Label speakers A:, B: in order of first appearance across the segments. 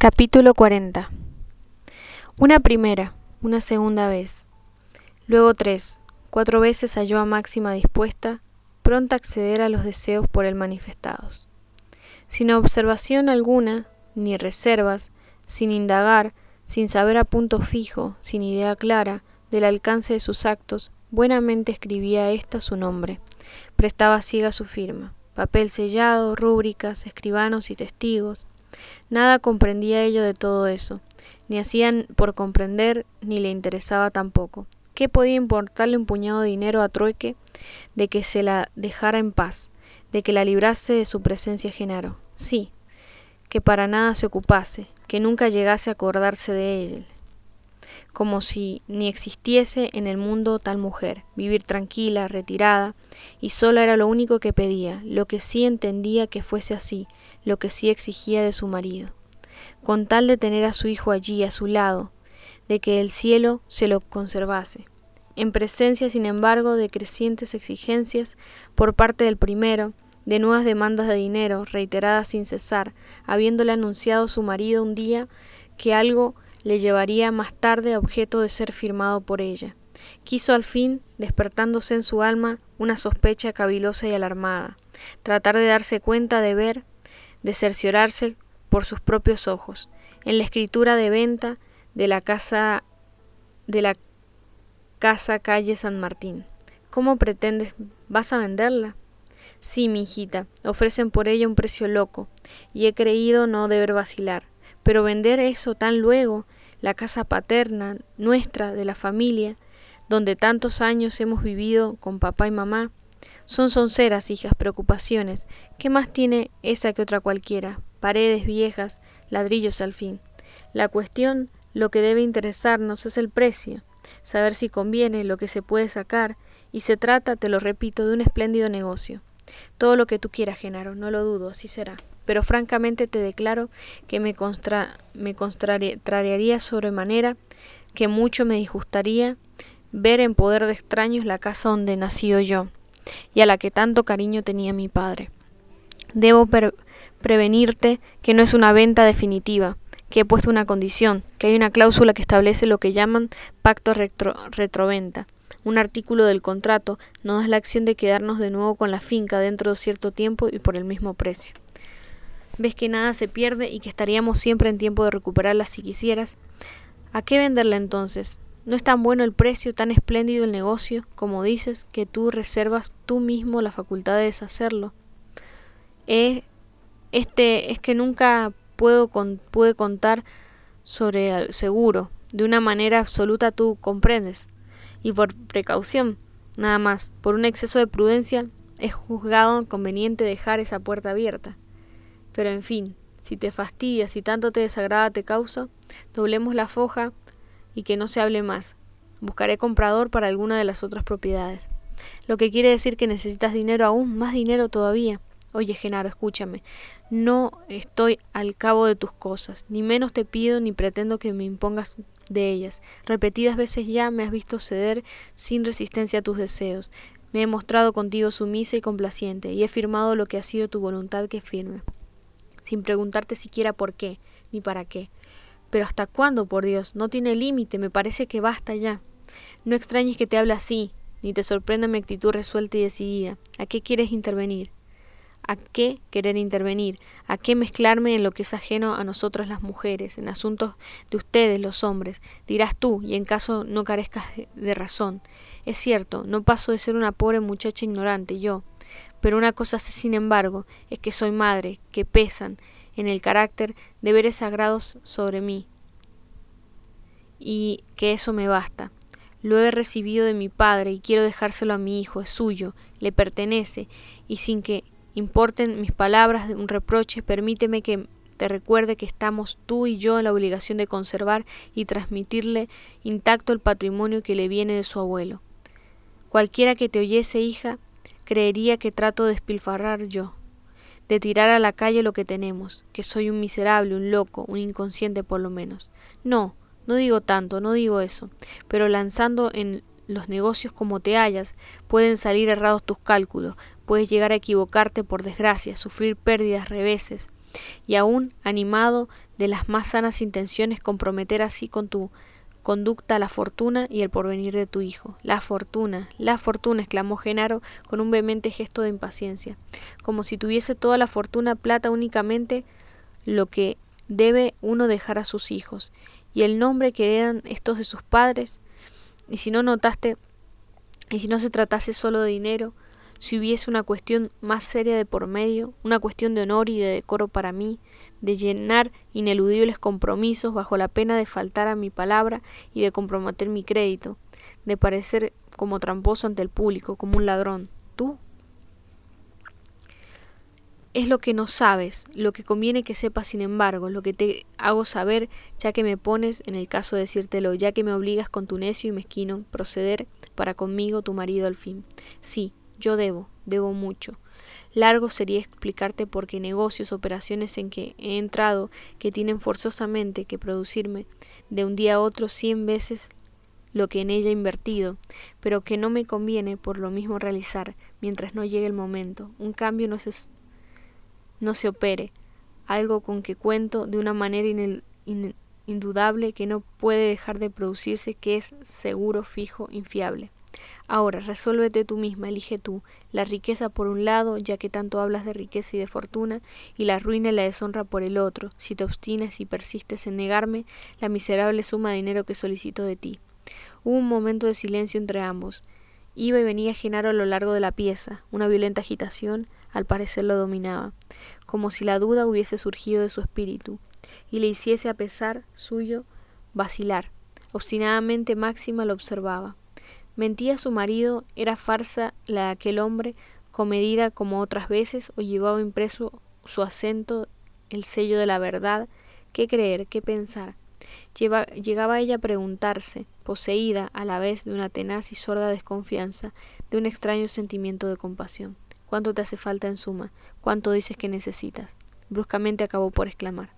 A: Capítulo 40. Una primera, una segunda vez, luego 3, 4 veces halló a Máxima dispuesta, pronta a acceder a los deseos por él manifestados. Sin observación alguna, ni reservas, sin indagar, sin saber a punto fijo, sin idea clara del alcance de sus actos, buenamente escribía ésta su nombre, prestaba ciega su firma, papel sellado, rúbricas, escribanos y testigos. Nada comprendía ello de todo eso, ni hacían por comprender, ni le interesaba tampoco. ¿Qué podía importarle un puñado de dinero a trueque de que se la dejara en paz, de que la librase de su presencia Genaro? Sí, que para nada se ocupase, que nunca llegase a acordarse de él, como si ni existiese en el mundo tal mujer, vivir tranquila, retirada, y sola era lo único que pedía, lo que sí entendía que fuese así, lo que sí exigía de su marido, con tal de tener a su hijo allí a su lado, de que el cielo se lo conservase, en presencia sin embargo de crecientes exigencias por parte del primero, de nuevas demandas de dinero, reiteradas sin cesar, habiéndole anunciado su marido un día que algo le llevaría más tarde a objeto de ser firmado por ella. Quiso al fin, despertándose en su alma una sospecha cavilosa y alarmada, tratar de darse cuenta, de ver, de cerciorarse por sus propios ojos, en la escritura de venta de la casa calle San Martín. ¿Cómo pretendes? ¿Vas a venderla? Sí, mi hijita, ofrecen por ella un precio loco, y he creído no deber vacilar. Pero vender eso tan luego, la casa paterna, nuestra, de la familia, donde tantos años hemos vivido con papá y mamá, son sonceras, hijas, preocupaciones. ¿Qué más tiene esa que otra cualquiera? Paredes viejas, ladrillos al fin. La cuestión, lo que debe interesarnos es el precio, saber si conviene, lo que se puede sacar, y se trata, te lo repito, de un espléndido negocio. Todo lo que tú quieras, Genaro, no lo dudo, así será. Pero francamente te declaro que me contrariaría sobremanera, que mucho me disgustaría ver en poder de extraños la casa donde nací yo, y a la que tanto cariño tenía mi padre. Debo prevenirte que no es una venta definitiva, que he puesto una condición, que hay una cláusula que establece lo que llaman pacto retroventa. Un artículo del contrato nos da la acción de quedarnos de nuevo con la finca dentro de cierto tiempo y por el mismo precio. ¿Ves que nada se pierde y que estaríamos siempre en tiempo de recuperarla si quisieras? ¿A qué venderla entonces? ¿No es tan bueno el precio, tan espléndido el negocio, como dices, que tú reservas tú mismo la facultad de deshacerlo? Es que nunca pude contar sobre el seguro, de una manera absoluta, tú comprendes, y por precaución, nada más, por un exceso de prudencia, he juzgado conveniente dejar esa puerta abierta. Pero en fin, si te fastidia, si tanto te desagrada te causa, doblemos la foja y que no se hable más. Buscaré comprador para alguna de las otras propiedades. Lo que quiere decir que necesitas dinero, aún más dinero todavía. Oye, Genaro, escúchame. No estoy al cabo de tus cosas, ni menos te pido ni pretendo que me impongas de ellas. Repetidas veces ya me has visto ceder sin resistencia a tus deseos. Me he mostrado contigo sumisa y complaciente, y he firmado lo que ha sido tu voluntad que firme, sin preguntarte siquiera por qué, ni para qué. Pero ¿hasta cuándo, por Dios? No tiene límite, me parece que basta ya. No extrañes que te hable así, ni te sorprenda mi actitud resuelta y decidida. ¿A qué quieres intervenir? ¿A qué querer intervenir? ¿A qué mezclarme en lo que es ajeno a nosotras las mujeres, en asuntos de ustedes los hombres? Dirás tú, y en caso no carezcas de razón. Es cierto, no paso de ser una pobre muchacha ignorante, yo. Pero una cosa sé sin embargo, es que soy madre, que pesan en el carácter deberes sagrados sobre mí, y que eso me basta. Lo he recibido de mi padre y quiero dejárselo a mi hijo, es suyo, le pertenece, y sin que importen mis palabras de un reproche, permíteme que te recuerde que estamos tú y yo en la obligación de conservar y transmitirle intacto el patrimonio que le viene de su abuelo. Cualquiera que te oyese, hija, creería que trato de despilfarrar yo, de tirar a la calle lo que tenemos, que soy un miserable, un loco, un inconsciente por lo menos. No digo tanto, no digo eso, pero lanzando en los negocios como te hallas, pueden salir errados tus cálculos, puedes llegar a equivocarte por desgracia, sufrir pérdidas, reveses. y aún, animado de las más sanas intenciones, comprometer así con tu conducta la fortuna y el porvenir de tu hijo. La fortuna, exclamó Genaro con un vehemente gesto de impaciencia, como si tuviese toda la fortuna plata únicamente lo que debe uno dejar a sus hijos, y el nombre que heredan estos de sus padres. Y si no se tratase solo de dinero, si hubiese una cuestión más seria de por medio, una cuestión de honor y de decoro para mí, de llenar ineludibles compromisos bajo la pena de faltar a mi palabra y de comprometer mi crédito, de parecer como tramposo ante el público, como un ladrón. ¿Tú? Es lo que no sabes, lo que conviene que sepas sin embargo, lo que te hago saber, ya que me pones en el caso de decírtelo, ya que me obligas con tu necio y mezquino proceder para conmigo tu marido al fin. Sí, yo debo mucho. Largo sería explicarte por qué negocios, operaciones en que he entrado, que tienen forzosamente que producirme de un día a otro 100 veces lo que en ella he invertido, pero que no me conviene por lo mismo realizar, mientras no llegue el momento. Un cambio no se opere, algo con que cuento de una manera indudable que no puede dejar de producirse, que es seguro, fijo, infiable. Ahora, resuélvete tú misma, elige tú, la riqueza por un lado, ya que tanto hablas de riqueza y de fortuna, y la ruina y la deshonra por el otro, si te obstinas y persistes en negarme la miserable suma de dinero que solicito de ti. Hubo un momento de silencio entre ambos. Iba y venía Genaro a lo largo de la pieza, una violenta agitación al parecer lo dominaba, como si la duda hubiese surgido de su espíritu, y le hiciese a pesar suyo vacilar. Obstinadamente Máxima lo observaba. ¿Mentía su marido? ¿Era farsa la de aquel hombre, comedida como otras veces, o llevaba impreso su acento el sello de la verdad? ¿Qué creer? ¿Qué pensar? Llegaba ella a preguntarse, poseída a la vez de una tenaz y sorda desconfianza, de un extraño sentimiento de compasión. ¿Cuánto te hace falta en suma? ¿Cuánto dices que necesitas? Bruscamente acabó por exclamar.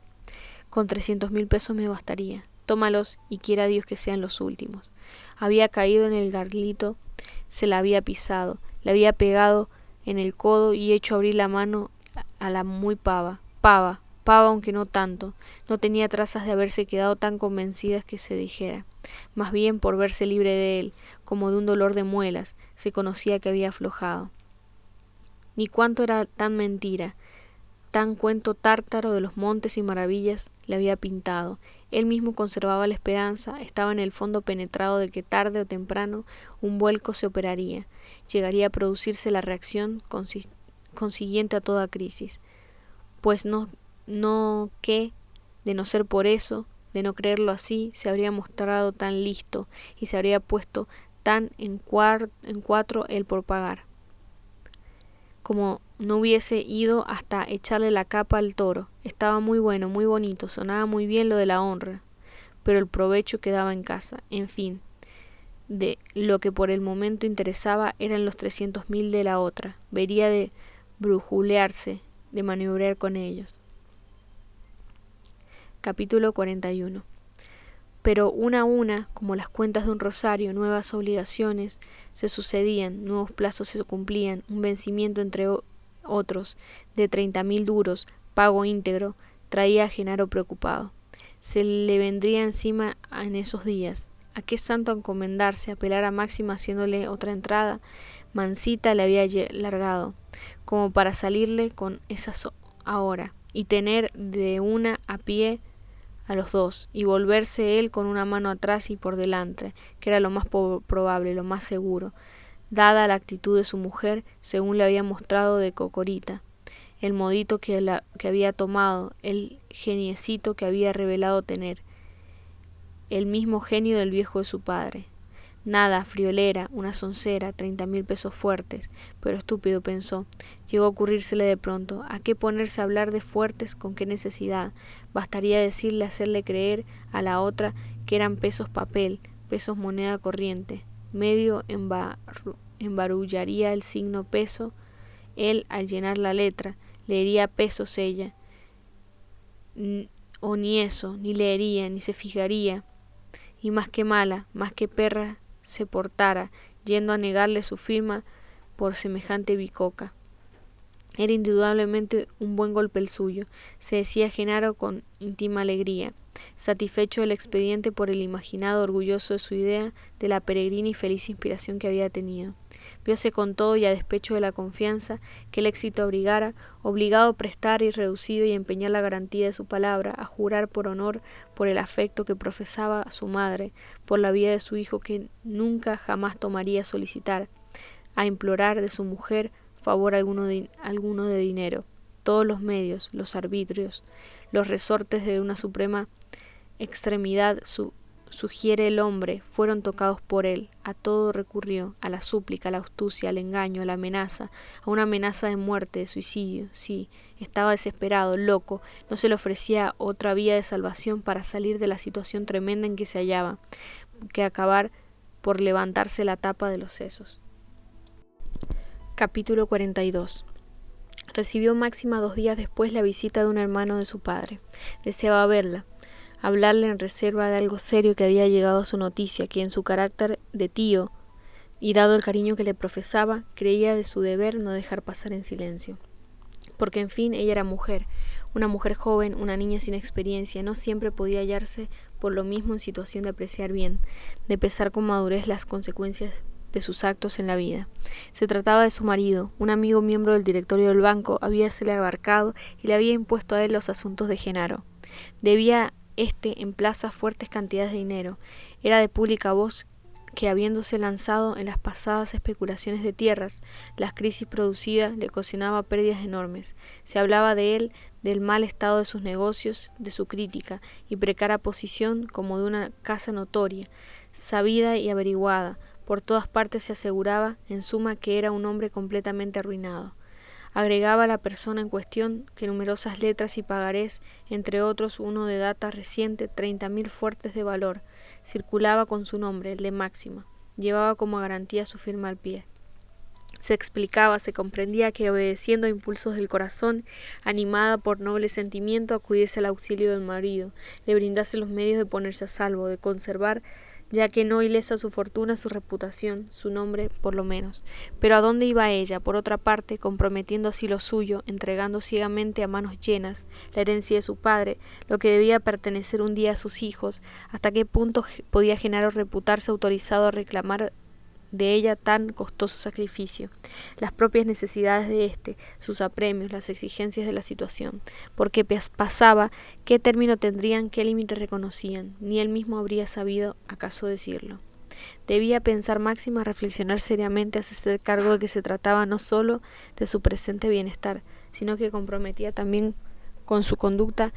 A: Con 300.000 pesos me bastaría. Tómalos y quiera Dios que sean los últimos. Había caído en el garlito, se la había pisado, le había pegado en el codo y hecho abrir la mano a la muy pava, aunque no tanto, no tenía trazas de haberse quedado tan convencidas que se dijera, más bien por verse libre de él, como de un dolor de muelas, se conocía que había aflojado. Ni cuánto era tan mentira, tan cuento tártaro de los montes y maravillas le había pintado. Él mismo conservaba la esperanza, estaba en el fondo penetrado de que tarde o temprano un vuelco se operaría, llegaría a producirse la reacción consiguiente a toda crisis, pues no que, de no ser por eso, de no creerlo así, se habría mostrado tan listo y se habría puesto tan en cuatro él por pagar, como no hubiese ido hasta echarle la capa al toro. Estaba muy bueno, muy bonito, sonaba muy bien lo de la honra, pero el provecho quedaba en casa. En fin, de lo que por el momento interesaba eran los 300.000 de la otra. Vería de brujulearse, de maniobrar con ellos. Capítulo 41. Pero una a una, como las cuentas de un rosario, nuevas obligaciones se sucedían, nuevos plazos se cumplían, un vencimiento entre otros de 30.000 duros, pago íntegro, traía a Genaro preocupado. Se le vendría encima en esos días. ¿A qué santo encomendarse? Apelar a Máxima haciéndole otra entrada. Mansita le había largado, como para salirle con esas ahora, y tener de una a pie a los dos, y volverse él con una mano atrás y por delante, que era lo más probable, lo más seguro, dada la actitud de su mujer, según le había mostrado de cocorita, el modito que había tomado, el geniecito que había revelado tener, el mismo genio del viejo de su padre. Nada, friolera, una soncera, 30.000 pesos fuertes, pero estúpido pensó. Llegó a ocurrírsele de pronto, ¿a qué ponerse a hablar de fuertes? ¿Con qué necesidad? Bastaría decirle, hacerle creer a la otra que eran pesos papel, pesos moneda corriente. Medio embarullaría el signo peso, él al llenar la letra, leería pesos ella, o ni eso, ni leería, ni se fijaría, y más que mala, más que perra, se portara, yendo a negarle su firma por semejante bicoca. Era indudablemente un buen golpe el suyo, se decía Genaro con íntima alegría, satisfecho del expediente por el imaginado, orgulloso de su idea, de la peregrina y feliz inspiración que había tenido. Vióse con todo y a despecho de la confianza que el éxito abrigara, obligado a prestar y reducido y empeñar la garantía de su palabra, a jurar por honor, por el afecto que profesaba a su madre, por la vida de su hijo que nunca jamás tomaría a solicitar, a implorar de su mujer favor alguno de dinero. Todos los medios, los arbitrios, los resortes de una suprema extremidad sugiere el hombre, fueron tocados por él. A todo recurrió, a la súplica, a la astucia, al engaño, a la amenaza, a una amenaza de muerte, de suicidio. Sí, estaba desesperado, loco, no se le ofrecía otra vía de salvación para salir de la situación tremenda en que se hallaba, que acabar por levantarse la tapa de los sesos. Capítulo 42. Recibió Máxima 2 días después la visita de un hermano de su padre. Deseaba verla, hablarle en reserva de algo serio que había llegado a su noticia, que en su carácter de tío, y dado el cariño que le profesaba, creía de su deber no dejar pasar en silencio. Porque en fin ella era mujer, una mujer joven, una niña sin experiencia, no siempre podía hallarse por lo mismo en situación de apreciar bien, de pesar con madurez las consecuencias de sus actos en la vida. Se trataba de su marido, un amigo miembro del directorio del banco, habíasele abarcado y le había impuesto a él los asuntos de Genaro. Debía en plaza fuertes cantidades de dinero. Era de pública voz que, habiéndose lanzado en las pasadas especulaciones de tierras, las crisis producidas le ocasionaba pérdidas enormes. Se hablaba de él, del mal estado de sus negocios, de su crítica y precaria posición como de una casa notoria, sabida y averiguada. Por todas partes se aseguraba, en suma, que era un hombre completamente arruinado. Agregaba la persona en cuestión que numerosas letras y pagarés, entre otros uno de data reciente, 30.000 fuertes de valor, circulaba con su nombre, el de Máxima. Llevaba como garantía su firma al pie. Se explicaba, se comprendía que, obedeciendo a impulsos del corazón, animada por noble sentimiento, acudiese al auxilio del marido, le brindase los medios de ponerse a salvo, de conservar, ya que no ilesa su fortuna, su reputación, su nombre por lo menos. Pero ¿a dónde iba ella? Por otra parte, comprometiendo así lo suyo, entregando ciegamente a manos llenas la herencia de su padre, lo que debía pertenecer un día a sus hijos, ¿hasta qué punto podía Genaro reputarse autorizado a reclamar de ella tan costoso sacrificio? Las propias necesidades de sus apremios, las exigencias de la situación, porque pasaba, qué término tendrían, qué límite reconocían, ni él mismo habría sabido acaso decirlo. Debía pensar Máxima, reflexionar seriamente, hacerse cargo de que se trataba no sólo de su presente bienestar, sino que comprometía también con su conducta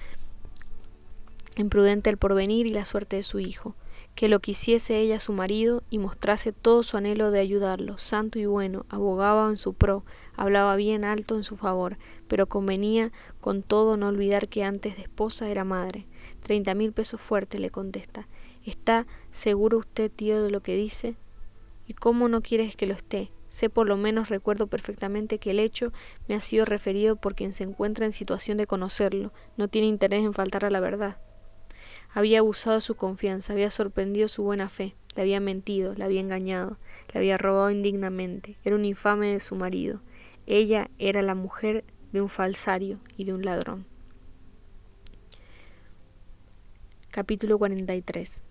A: imprudente el porvenir y la suerte de su hijo. Que lo quisiese ella su marido y mostrase todo su anhelo de ayudarlo, santo y bueno, abogaba en su pro, hablaba bien alto en su favor, pero convenía con todo no olvidar que antes de esposa era madre. 30.000 pesos fuertes, le contesta. ¿Está seguro usted, tío, de lo que dice? ¿Y cómo no quieres que lo esté? Sé, por lo menos recuerdo perfectamente que el hecho me ha sido referido por quien se encuentra en situación de conocerlo, no tiene interés en faltar a la verdad. Había abusado de su confianza, había sorprendido su buena fe, le había mentido, le había engañado, le había robado indignamente, era un infame de su marido. Ella era la mujer de un falsario y de un ladrón. Capítulo 43.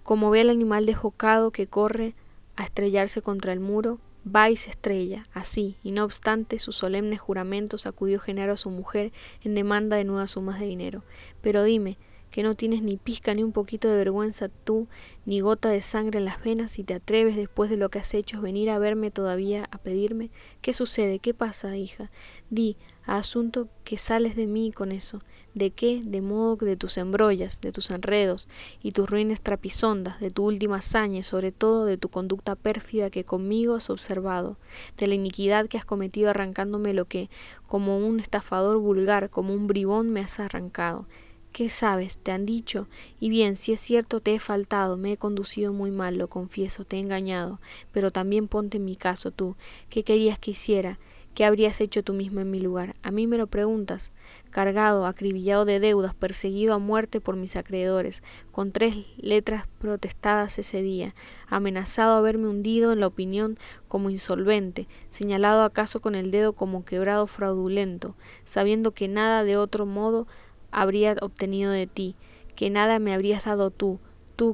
A: Como ve al animal desbocado que corre a estrellarse contra el muro, va y se estrella, así, y no obstante sus solemnes juramentos, acudió Genaro a su mujer en demanda de nuevas sumas de dinero. Pero dime, que no tienes ni pizca ni un poquito de vergüenza tú, ni gota de sangre en las venas, y te atreves, después de lo que has hecho, venir a verme todavía, a pedirme. ¿Qué sucede? ¿Qué pasa, hija? Di, a asunto que sales de mí con eso. ¿De qué? De modo que de tus embrollas, de tus enredos, y tus ruines trapisondas, de tu última hazaña, y sobre todo de tu conducta pérfida que conmigo has observado, de la iniquidad que has cometido arrancándome lo que, como un estafador vulgar, como un bribón, me has arrancado. ¿Qué sabes? ¿Te han dicho? Y bien, si es cierto, te he faltado, me he conducido muy mal, lo confieso, te he engañado, pero también ponte en mi caso tú. ¿Qué querías que hiciera? ¿Qué habrías hecho tú misma en mi lugar? A mí me lo preguntas. Cargado, acribillado de deudas, perseguido a muerte por mis acreedores, con 3 letras protestadas ese día, amenazado a verme hundido en la opinión como insolvente, señalado acaso con el dedo como quebrado fraudulento, sabiendo que nada de otro modo habría obtenido de ti, que nada me habrías dado tú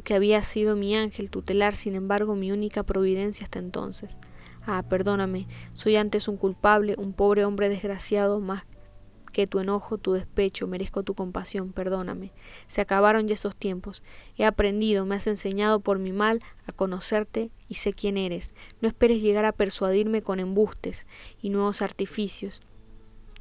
A: que habías sido mi ángel tutelar, sin embargo mi única providencia hasta entonces. Ah, perdóname, soy antes un culpable, un pobre hombre desgraciado, más que tu enojo, tu despecho, merezco tu compasión, perdóname. Se acabaron ya esos tiempos. He aprendido, me has enseñado por mi mal a conocerte y sé quién eres. No esperes llegar a persuadirme con embustes y nuevos artificios,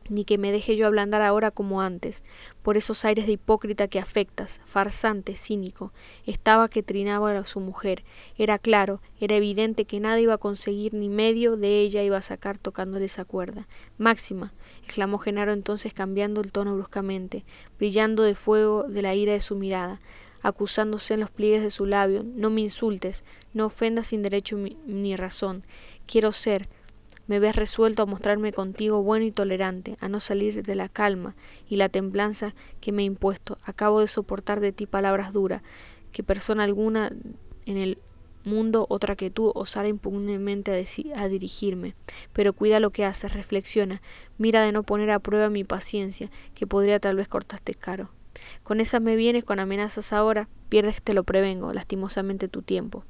A: ni que me deje yo ablandar ahora como antes, por esos aires de hipócrita que afectas, farsante, cínico. Estaba que trinaba a su mujer, era claro, era evidente que nada iba a conseguir ni medio de ella iba a sacar tocándole esa cuerda. Máxima, exclamó Genaro entonces cambiando el tono bruscamente, brillando de fuego de la ira de su mirada, acusándose en los pliegues de su labio, no me insultes, no ofendas sin derecho ni razón, quiero ser, me ves resuelto a mostrarme contigo bueno y tolerante, a no salir de la calma y la templanza que me he impuesto. Acabo de soportar de ti palabras duras, que persona alguna en el mundo otra que tú osara impunemente a dirigirme. Pero cuida lo que haces, reflexiona, mira de no poner a prueba mi paciencia, que podría tal vez cortarte caro. Con esas me vienes, con amenazas ahora, pierdes, te lo prevengo, lastimosamente tu tiempo.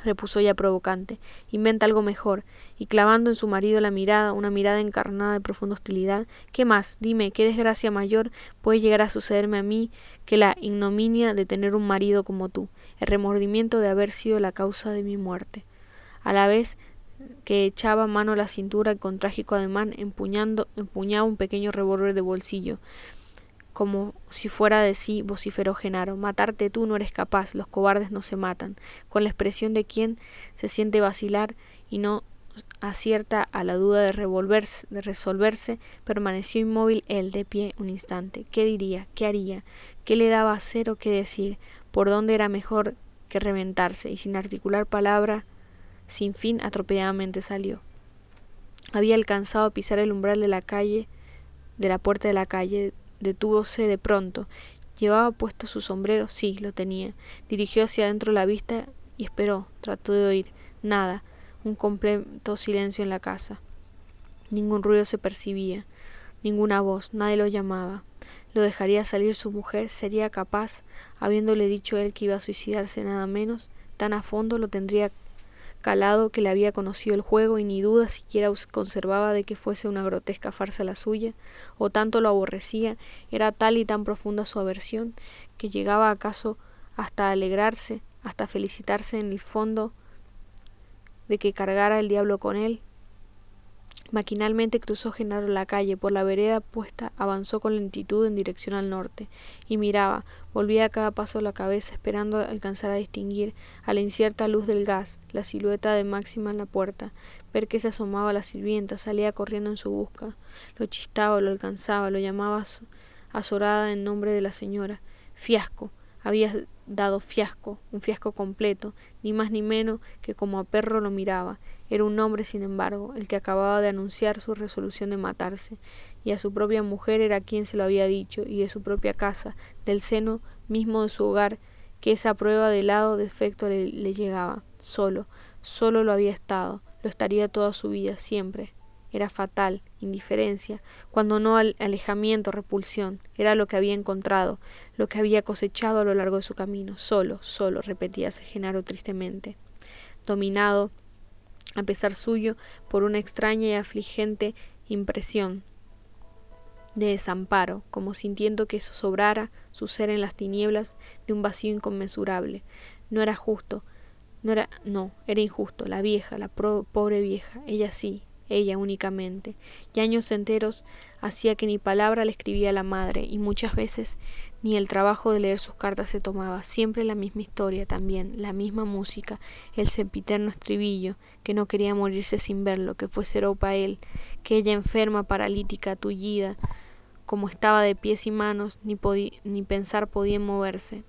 A: Repuso ella provocante, inventa algo mejor, y clavando en su marido la mirada, una mirada encarnada de profunda hostilidad, ¿qué más? Dime, ¿qué desgracia mayor puede llegar a sucederme a mí que la ignominia de tener un marido como tú, el remordimiento de haber sido la causa de mi muerte? A la vez que echaba mano a la cintura y con trágico ademán empuñaba un pequeño revólver de bolsillo, como si fuera de sí, vociferó Genaro. Matarte tú no eres capaz, los cobardes no se matan. Con la expresión de quien se siente vacilar y no acierta a la duda de resolverse, permaneció inmóvil él de pie un instante. ¿Qué diría? ¿Qué haría? ¿Qué le daba a hacer o qué decir? ¿Por dónde era mejor que reventarse? Y sin articular palabra, sin fin, atropelladamente salió. Había alcanzado a pisar el umbral de la puerta de la calle. Detúvose de pronto. ¿Llevaba puesto su sombrero? Sí, lo tenía. Dirigió hacia adentro la vista y esperó. Trató de oír. Nada. Un completo silencio en la casa. Ningún ruido se percibía. Ninguna voz. Nadie lo llamaba. ¿Lo dejaría salir su mujer? ¿Sería capaz, habiéndole dicho él que iba a suicidarse nada menos? Tan a fondo lo tendría calado que le había conocido el juego y ni duda siquiera conservaba de que fuese una grotesca farsa la suya, o tanto lo aborrecía, era tal y tan profunda su aversión, que llegaba acaso hasta alegrarse, hasta felicitarse en el fondo de que cargara el diablo con él. Maquinalmente cruzó Genaro la calle, por la vereda puesta avanzó con lentitud en dirección al norte, y miraba, volvía a cada paso la cabeza esperando alcanzar a distinguir, a la incierta luz del gas, la silueta de Máxima en la puerta, ver que se asomaba la sirvienta, salía corriendo en su busca, lo chistaba, lo alcanzaba, lo llamaba azorada en nombre de la señora. Fiasco, había dado fiasco, un fiasco completo, ni más ni menos que como a perro lo miraba. Era un hombre, sin embargo, el que acababa de anunciar su resolución de matarse, y a su propia mujer era quien se lo había dicho, y de su propia casa, del seno mismo de su hogar, que esa prueba de helado defecto le llegaba. Solo lo había estado, lo estaría toda su vida, siempre. Era fatal, indiferencia, cuando no alejamiento, repulsión, era lo que había encontrado, lo que había cosechado a lo largo de su camino. Solo, repetíase Genaro tristemente, dominado, a pesar suyo, por una extraña y afligente impresión de desamparo, como sintiendo que sobrara su ser en las tinieblas de un vacío inconmensurable. No era justo, era injusto, la vieja, la pobre vieja, ella sí, ella únicamente, y años enteros hacía que ni palabra le escribía a la madre, y muchas veces ni el trabajo de leer sus cartas se tomaba, siempre la misma historia también, la misma música, el sempiterno estribillo, que no quería morirse sin verlo, que fuese ropa él, que ella enferma, paralítica, tullida, como estaba de pies y manos, ni pensar podía moverse.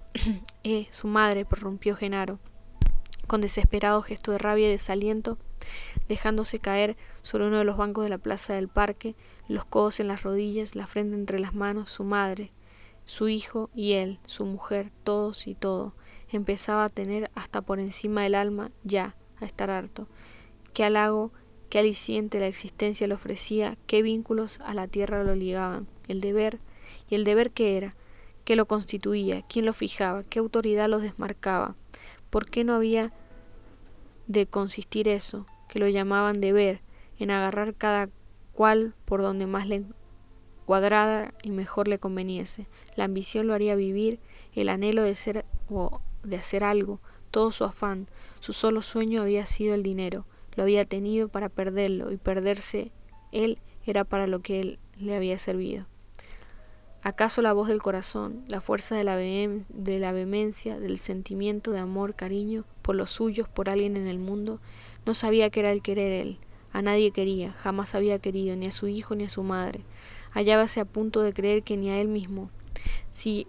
A: Su madre, prorrumpió Genaro, con desesperado gesto de rabia y desaliento, dejándose caer sobre uno de los bancos de la plaza del parque, los codos en las rodillas, la frente entre las manos, su madre, su hijo y él, su mujer, todos y todo. Empezaba a tener hasta por encima del alma ya, a estar harto. Qué halago, qué aliciente la existencia le ofrecía, qué vínculos a la tierra lo ligaban. El deber, ¿y el deber qué era? ¿Qué lo constituía? ¿Quién lo fijaba? ¿Qué autoridad los desmarcaba? ¿Por qué no había de consistir eso, que lo llamaban deber, en agarrar cada cual por donde más le cuadrada y mejor le conveniese? La ambición lo haría vivir, el anhelo de ser o de hacer algo, todo su afán, su solo sueño había sido el dinero, lo había tenido para perderlo, y perderse él era para lo que él le había servido. ¿Acaso la voz del corazón, la fuerza de la vehemencia, del sentimiento de amor, cariño, por los suyos, por alguien en el mundo? No sabía que era el querer él. A nadie quería, jamás había querido, ni a su hijo ni a su madre. Hallábase a punto de creer que ni a él mismo. Si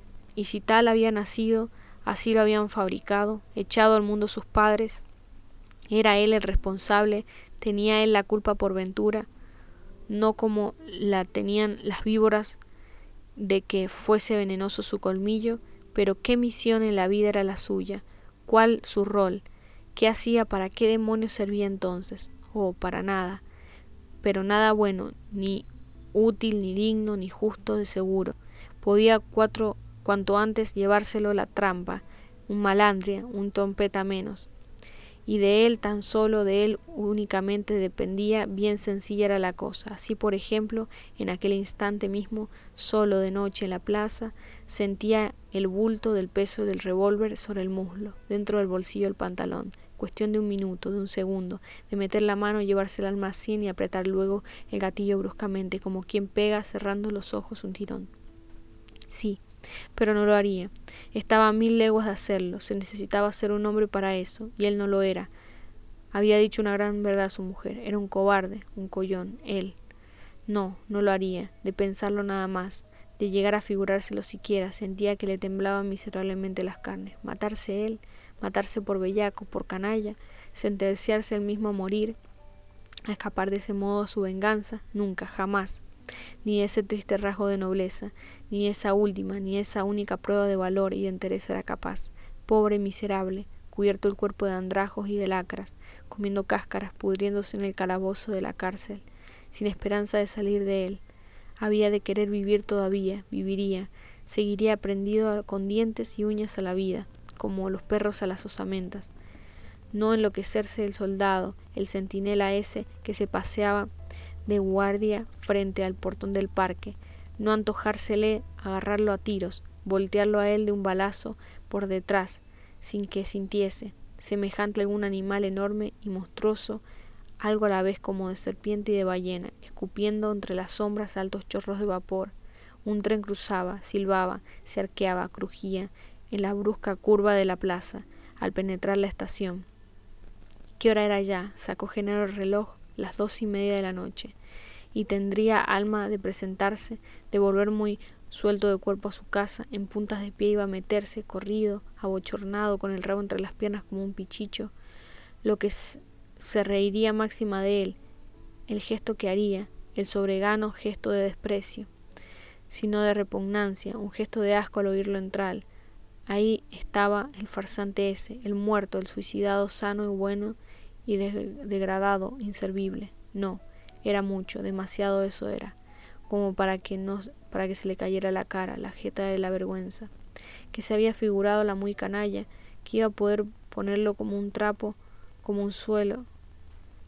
A: tal había nacido, así lo habían fabricado, echado al mundo sus padres. Era él el responsable, tenía él la culpa por ventura, no como la tenían las víboras de que fuese venenoso su colmillo, pero qué misión en la vida era la suya, cuál su rol, qué hacía, para qué demonios servía entonces. Oh, para nada, pero nada bueno, ni útil, ni digno, ni justo de seguro. Podía cuanto antes llevárselo la trampa, un malandria, un trompeta menos. Y de él, tan solo de él únicamente dependía, bien sencilla era la cosa. Así, por ejemplo, en aquel instante mismo, solo de noche en la plaza, sentía el bulto del peso del revólver sobre el muslo, dentro del bolsillo del pantalón. Cuestión de un minuto, de un segundo, de meter la mano, llevársela al almacén y apretar luego el gatillo bruscamente, como quien pega cerrando los ojos un tirón. Sí, pero no lo haría. Estaba a 1000 leguas de hacerlo. Se necesitaba ser un hombre para eso, y él no lo era. Había dicho una gran verdad a su mujer. Era un cobarde, un collón, él. No, no lo haría. De pensarlo nada más, de llegar a figurárselo siquiera, sentía que le temblaban miserablemente las carnes. Matarse él, matarse por bellaco, por canalla, sentenciarse él mismo a morir, a escapar de ese modo a su venganza, nunca, jamás. Ni ese triste rasgo de nobleza, ni esa última, ni esa única prueba de valor y de entereza era capaz. Pobre miserable, cubierto el cuerpo de andrajos y de lacras, comiendo cáscaras, pudriéndose en el calabozo de la cárcel, sin esperanza de salir de él. Había de querer vivir todavía, viviría, seguiría prendido con dientes y uñas a la vida, como los perros a las osamentas. No enloquecerse el soldado, el centinela ese que se paseaba de guardia frente al portón del parque, no antojársele agarrarlo a tiros, voltearlo a él de un balazo por detrás, sin que sintiese, semejante a algún animal enorme y monstruoso, algo a la vez como de serpiente y de ballena, escupiendo entre las sombras altos chorros de vapor. Un tren cruzaba, silbaba, se arqueaba, crujía, en la brusca curva de la plaza, al penetrar la estación. ¿Qué hora era ya? Sacó Genaro el reloj, las 2:30 de la noche, y tendría alma de presentarse, de volver muy suelto de cuerpo a su casa. En puntas de pie iba a meterse, corrido, abochornado, con el rabo entre las piernas como un pichicho. Lo que se reiría máxima de él, el gesto que haría, el sobregano gesto de desprecio, sino de repugnancia, un gesto de asco al oírlo entrar. Ahí estaba el farsante ese, el muerto, el suicidado, sano y bueno y degradado, inservible. No, era mucho, demasiado eso era, como para que se le cayera la cara, la jeta de la vergüenza, que se había figurado la muy canalla, que iba a poder ponerlo como un trapo, como un suelo,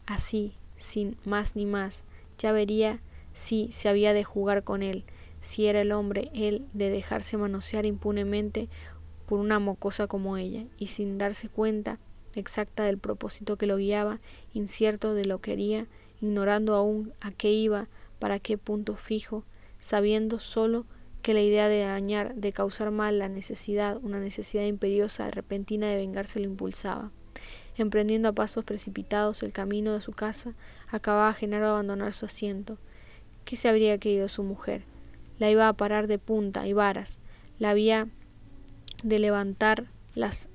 A: así, sin más ni más. Ya vería si se había de jugar con él, si era el hombre él de dejarse manosear impunemente por una mocosa como ella, y sin darse cuenta exacta del propósito que lo guiaba, incierto de lo que quería, ignorando aún a qué iba, para qué punto fijo, sabiendo solo que la idea de dañar, de causar mal, la necesidad, una necesidad imperiosa, repentina de vengarse lo impulsaba. Emprendiendo a pasos precipitados el camino de su casa, acababa Genaro de abandonar su asiento. ¿Qué se habría querido su mujer? La iba a parar de punta y varas, la había de levantar las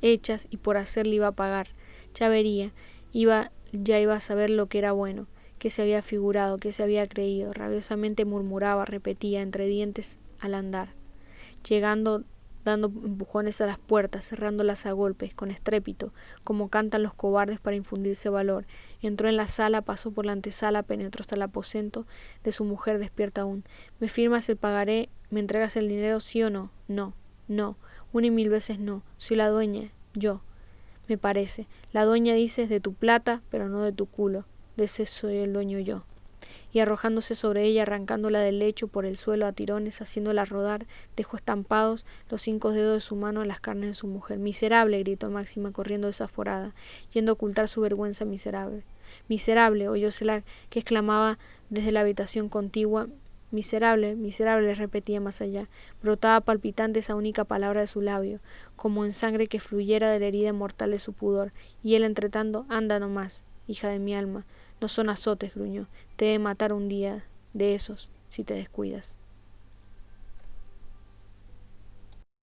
A: hechas y por hacerle iba a pagar. Ya vería, Ya iba a saber lo que era bueno, qué se había figurado, qué se había creído. Rabiosamente murmuraba, repetía entre dientes al andar, llegando, dando empujones a las puertas, cerrándolas a golpes, con estrépito, como cantan los cobardes para infundirse valor. Entró en la sala, pasó por la antesala, penetró hasta el aposento de su mujer despierta aún. ¿Me firmas el pagaré? ¿Me entregas el dinero, sí o no? No, no, una y mil veces no. Soy la dueña, yo. Me parece. La dueña dices de tu plata, pero no de tu culo. De ese soy el dueño yo. Y arrojándose sobre ella, arrancándola del lecho por el suelo a tirones, haciéndola rodar, dejó estampados los 5 dedos de su mano en las carnes de su mujer. Miserable, gritó Máxima, corriendo desaforada, yendo a ocultar su vergüenza. Miserable. Miserable, oyósela que exclamaba desde la habitación contigua. Miserable, miserable, repetía más allá. Brotaba palpitante esa única palabra de su labio, como en sangre que fluyera de la herida mortal de su pudor. Y él, entretanto, anda no más, hija de mi alma. No son azotes, gruñó. Te he de matar un día de esos, si te descuidas.